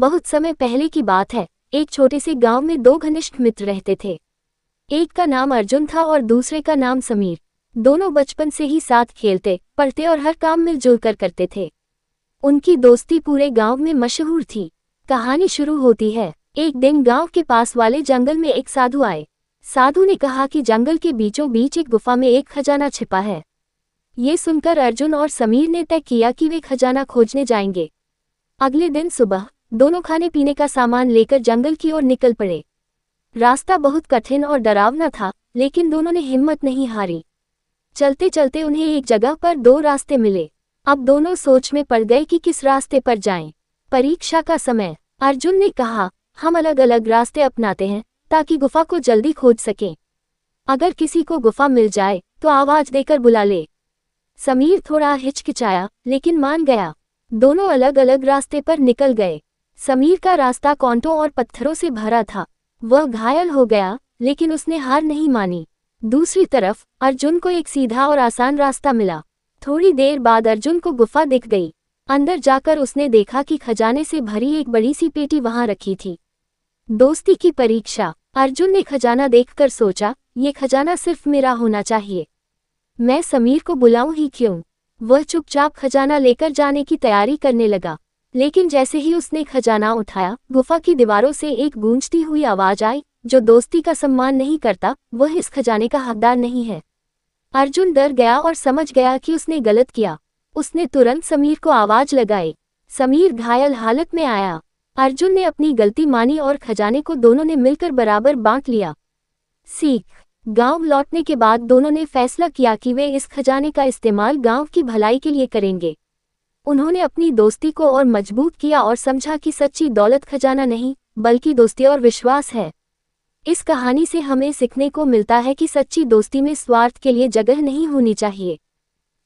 बहुत समय पहले की बात है। एक छोटे से गांव में दो घनिष्ठ मित्र रहते थे। एक का नाम अर्जुन था और दूसरे का नाम समीर। दोनों बचपन से ही साथ खेलते, पढ़ते और हर काम मिलजुल कर करते थे। उनकी दोस्ती पूरे गांव में मशहूर थी। कहानी शुरू होती है। एक दिन गांव के पास वाले जंगल में एक साधु आए। साधु ने कहा कि जंगल के बीचों बीच एक गुफा में एक खजाना छिपा है। ये सुनकर अर्जुन और समीर ने तय किया कि वे खजाना खोजने जाएंगे। अगले दिन सुबह दोनों खाने पीने का सामान लेकर जंगल की ओर निकल पड़े। रास्ता बहुत कठिन और डरावना था, लेकिन दोनों ने हिम्मत नहीं हारी। चलते चलते उन्हें एक जगह पर दो रास्ते मिले। अब दोनों सोच में पड़ गए कि किस रास्ते पर जाएं। परीक्षा का समय। अर्जुन ने कहा, हम अलग अलग रास्ते अपनाते हैं ताकि गुफा को जल्दी खोज सकें। अगर किसी को गुफा मिल जाए तो आवाज देकर बुला ले। समीर थोड़ा हिचकिचाया, लेकिन मान गया। दोनों अलग अलग रास्ते पर निकल गए। समीर का रास्ता कांटों और पत्थरों से भरा था। वह घायल हो गया, लेकिन उसने हार नहीं मानी। दूसरी तरफ अर्जुन को एक सीधा और आसान रास्ता मिला। थोड़ी देर बाद अर्जुन को गुफा दिख गई। अंदर जाकर उसने देखा कि खजाने से भरी एक बड़ी सी पेटी वहां रखी थी। दोस्ती की परीक्षा। अर्जुन ने खजाना देखकर सोचा, ये खजाना सिर्फ मेरा होना चाहिए। मैं समीर को बुलाऊं ही क्यों। वह चुपचाप खजाना लेकर जाने की तैयारी करने लगा। लेकिन जैसे ही उसने खजाना उठाया, गुफा की दीवारों से एक गूंजती हुई आवाज आई, जो दोस्ती का सम्मान नहीं करता वह इस खजाने का हकदार नहीं है। अर्जुन डर गया और समझ गया कि उसने गलत किया। उसने तुरंत समीर को आवाज लगाई। समीर घायल हालत में आया। अर्जुन ने अपनी गलती मानी और खजाने को दोनों ने मिलकर बराबर बांट लिया। सीख। गांव लौटने के बाद दोनों ने फैसला किया कि वे इस खजाने का इस्तेमाल गांव की भलाई के लिए करेंगे। उन्होंने अपनी दोस्ती को और मजबूत किया और समझा कि सच्ची दौलत खजाना नहीं, बल्कि दोस्ती और विश्वास है। इस कहानी से हमें सीखने को मिलता है कि सच्ची दोस्ती में स्वार्थ के लिए जगह नहीं होनी चाहिए।